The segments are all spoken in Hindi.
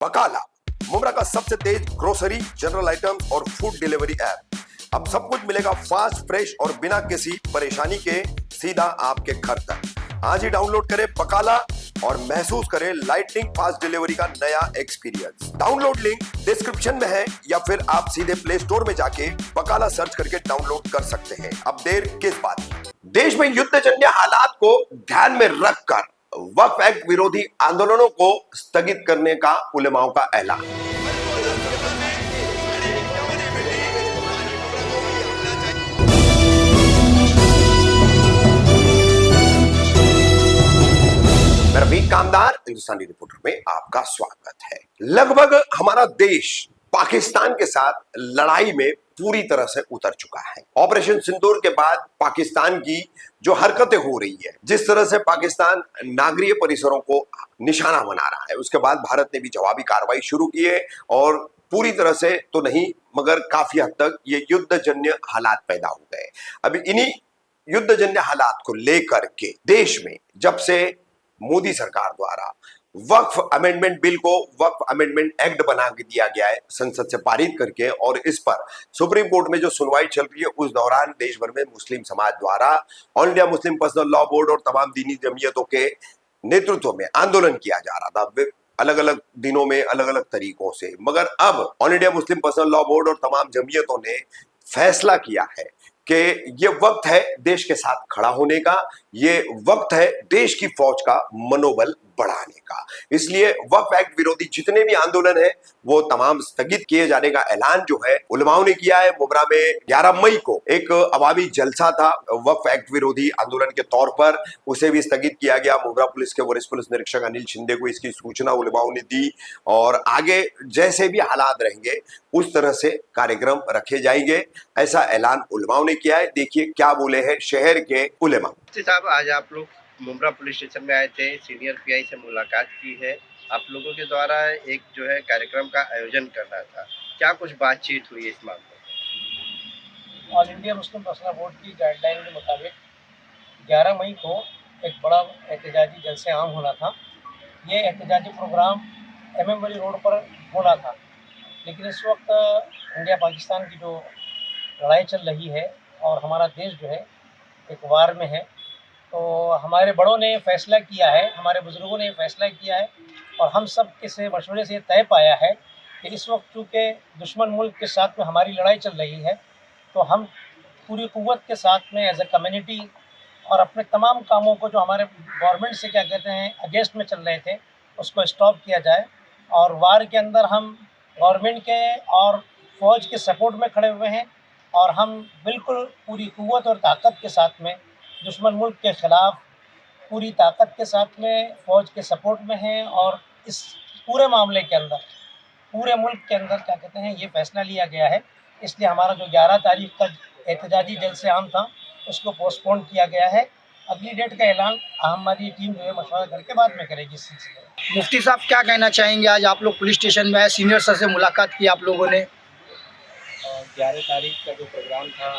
बकाला, मुमरा का सबसे तेज ग्रोसरी, जनरल आइटम्स और फूड डिलीवरी ऐप। अब सब कुछ मिलेगा फास्ट, फ्रेश और बिना किसी परेशानी के सीधा आपके घर तक। आज ही डाउनलोड करें बकाला और महसूस करें लाइटनिंग फास्ट डिलीवरी का नया एक्सपीरियंस। डाउनलोड लिंक डिस्क्रिप्शन में है या फिर आप सीधे प्ले स्टोर में जाके बकाला सर्च करके डाउनलोड कर सकते हैं। अब देर किस बात की? देश में युद्धजन्य हालात को ध्यान में रखकर वक्फ एक्ट विरोधी आंदोलनों को स्थगित करने का उलेमाओं का ऐलान। मैं रफीक कामदार, हिंदुस्तानी रिपोर्टर में आपका स्वागत है। लगभग हमारा देश पाकिस्तान के साथ लड़ाई में पूरी तरह से उतर चुका है। ऑपरेशन सिंदूर के बाद पाकिस्तान की जो हरकतें हो रही है, जिस तरह से पाकिस्तान नागरिक परिसरों को निशाना बना रहा है, उसके बाद भारत ने भी जवाबी कार्रवाई शुरू की है और पूरी तरह से तो नहीं मगर काफी हद तक ये युद्धजन्य हालात पैदा हो गए। अभी इन्हीं युद्धजन्य हालात को लेकर के देश में जब से मोदी सरकार द्वारा वक्फ अमेंडमेंट बिल को वक्फ अमेंडमेंट एक्ट बना के दिया गया है संसद से पारित करके, और इस पर सुप्रीम कोर्ट में जो सुनवाई चल रही है, उस दौरान देश भर में मुस्लिम समाज द्वारा all India Muslim personal law board और तमाम दीनी जमीयतों के नेतृत्व में आंदोलन किया जा रहा था, अलग अलग दिनों में अलग अलग तरीकों से। मगर अब all India Muslim personal law board और तमाम जमीयतों ने फैसला किया है कि ये वक्त है देश के साथ खड़ा होने का, ये वक्त है देश की फौज का मनोबल बढ़ाने का। इसलिए वक्फ एक्ट विरोधी जितने भी आंदोलन है वो तमाम स्थगित किए जाने का ऐलान जो है उलमाओं ने किया है। मुमरा में 11 मई को एक अवामी जलसा था वक्फ एक्ट विरोधी आंदोलन के तौर पर, उसे भी स्थगित किया गया। मुमरा पुलिस के वरिष्ठ पुलिस निरीक्षक अनिल शिंदे को इसकी सूचना उलमाओं ने दी और आगे जैसे भी हालात रहेंगे उस तरह से कार्यक्रम रखे जाएंगे, ऐसा ऐलान उलमाओं ने किया है। देखिए क्या बोले हैं शहर के उलेमा। साहब, आज आप लोग मुमरा पुलिस स्टेशन में आए थे, सीनियर पीआई से मुलाकात की है। आप लोगों के द्वारा एक जो है कार्यक्रम का आयोजन करना था, क्या कुछ बातचीत हुई इस मामले में? All India Muslim personal board की गाइडलाइन के मुताबिक 11 मई को एक बड़ा एहतजाजी जलसे आम होना था। ये एहतजाजी प्रोग्राम MM वाली रोड पर होना था, लेकिन इस वक्त इंडिया पाकिस्तान की जो लड़ाई चल रही है और हमारा देश जो है एक वार में है, तो हमारे बड़ों ने फैसला किया है, हमारे बुज़ुर्गों ने फैसला किया है और हम सब के से मशवरे से तय पाया है कि इस वक्त चूँकि दुश्मन मुल्क के साथ में हमारी लड़ाई चल रही है, तो हम पूरी क़ुव्वत के साथ में एज ए कम्युनिटी और अपने तमाम कामों को जो हमारे गवर्नमेंट से क्या कहते हैं अगेंस्ट में चल रहे थे उसको स्टॉप किया जाए। और वार के अंदर हम गवर्नमेंट के और फ़ौज के सपोर्ट में खड़े हुए हैं और हम बिल्कुल पूरी क़ुव्वत और ताकत के साथ में दुश्मन मुल्क के ख़िलाफ़ पूरी ताकत के साथ में फ़ौज के सपोर्ट में हैं। और इस पूरे मामले के अंदर पूरे मुल्क के अंदर क्या कहते हैं ये फ़ैसला लिया गया है, इसलिए हमारा जो 11 तारीख का एहतजाजी जलसे आम था उसको पोस्टपोन किया गया है। अगली डेट का ऐलान हमारी टीम जो है मशवरा करके बाद में करेगी इस सिलसिले में। मुफ्ती साहब क्या कहना चाहेंगे? आज आप लोग पुलिस स्टेशन में आए, सीनियर सर से मुलाकात की आप लोगों ने। 11 तारीख का जो प्रोग्राम था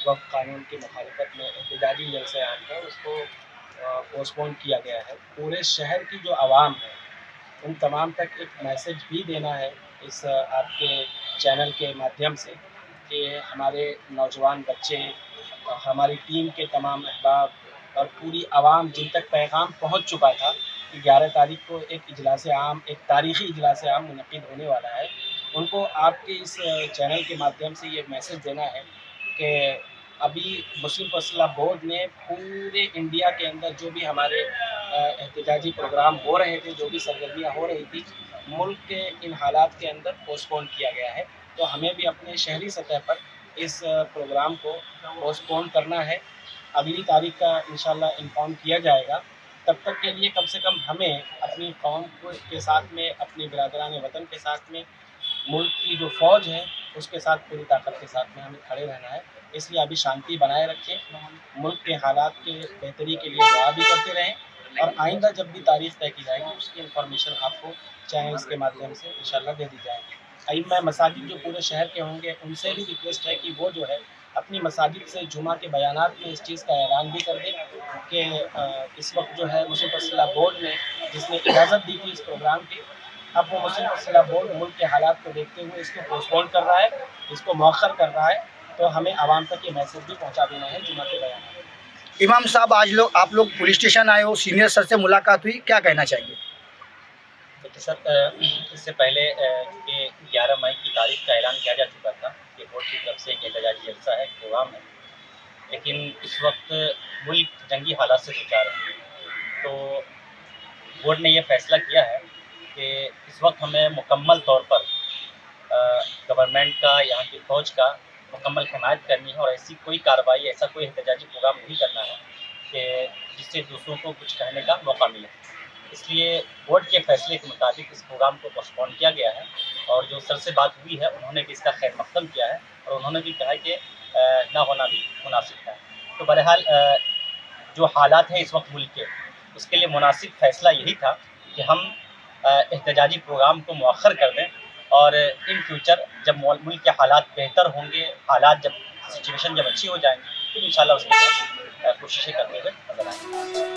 वक्फ कानून की मुखालफत में एहतजाजी जलसे आम था उसको पोस्टपोन किया गया है। पूरे शहर की जो आवाम है उन तमाम तक एक मैसेज भी देना है इस आपके चैनल के माध्यम से कि हमारे नौजवान बच्चे, हमारी टीम के तमाम अहबाब और पूरी आवाम जिन तक पैगाम पहुंच चुका था कि 11 तारीख को एक इजलास आम, एक तारीख़ी इजलास आम मुनक़िद होने वाला है, उनको आपके इस चैनल के माध्यम से ये मैसेज देना है कि अभी मुस्लिम पर्सनल लॉ बोर्ड ने पूरे इंडिया के अंदर जो भी हमारे एहतजाजी प्रोग्राम हो रहे थे, जो भी सरगर्मियाँ हो रही थी, मुल्क के इन हालात के अंदर पोस्टपोन किया गया है। तो हमें भी अपने शहरी सतह पर इस प्रोग्राम को पोस्टपोन करना है। अगली तारीख का इंशाल्लाह इन्फॉर्म किया जाएगा। तब तक के लिए कम से कम हमें अपनी कौम के साथ में, अपनी बिरादरान वतन के साथ में, मुल्क की जो फ़ौज है उसके साथ पूरी ताकत के साथ में हमें खड़े रहना है। इसलिए अभी शांति बनाए रखें, मुल्क के हालात के बेहतरी के लिए दुआ भी करते रहें और आइंदा जब भी तारीख़ तय की जाएगी उसकी इन्फॉर्मेशन आपको चैनल्स के माध्यम से इंशाल्लाह दे दी जाएगी। अइम्मा मसाजिद जो पूरे शहर के होंगे उनसे भी रिक्वेस्ट है कि वो जो है अपनी मसाजिद से जुमा के बयानात में इस चीज़ का ऐलान भी कर दें कि इस वक्त जो है मुस्लिम पर्सनल लॉ बोर्ड ने जिसने इजाज़त दी थी इस प्रोग्राम की, अब वो मुस्लिम वक्फ बोर्ड मुल्क के हालात को देखते हुए इसको पोस्टपोन कर रहा है, इसको मौखर कर रहा है। तो हमें आवाम तक ये मैसेज भी पहुँचा देना है जुमा के बयान में। इमाम साहब, आज लोग आप लोग पुलिस स्टेशन आए हो, सीनियर सर से मुलाकात हुई, क्या कहना चाहिए? देखिए सर, इससे पहले कि 11 मई की तारीख का ऐलान किया जा चुका था कि बोर्ड की तरफ से एक एहतजाजी जलसा है, प्रोग्राम है, लेकिन इस वक्त मुल्क जंगी हालात से दो चार है। तो बोर्ड ने यह फैसला किया है कि इस वक्त हमें मुकम्मल तौर पर गवर्नमेंट का, यहाँ की फ़ौज का मुकम्मल हिमायत करनी है और ऐसी कोई कार्रवाई, ऐसा कोई एहतजाजी प्रोग्राम नहीं करना है कि जिससे दूसरों को कुछ कहने का मौका मिले। इसलिए बोर्ड के फैसले के मुताबिक इस प्रोग्राम को पोस्टपोन किया गया है और जो सर से बात हुई है उन्होंने भी इसका खैर मकदम किया है और उन्होंने भी कहा है कि ना होना भी मुनासिब है। तो बहरहाल जो हालात हैं इस वक्त मुल्क के, उसके लिए मुनासिब फ़ैसला यही था कि हम एहतजाजी प्रोग्राम को मौखर कर दें और इन फ्यूचर जब मुल्क के हालात बेहतर होंगे, हालात जब सिचुएशन जब अच्छी हो जाएंगी, तो इंशाल्लाह उसकी तरफ कोशिशें करते हुए नजर आएंगे।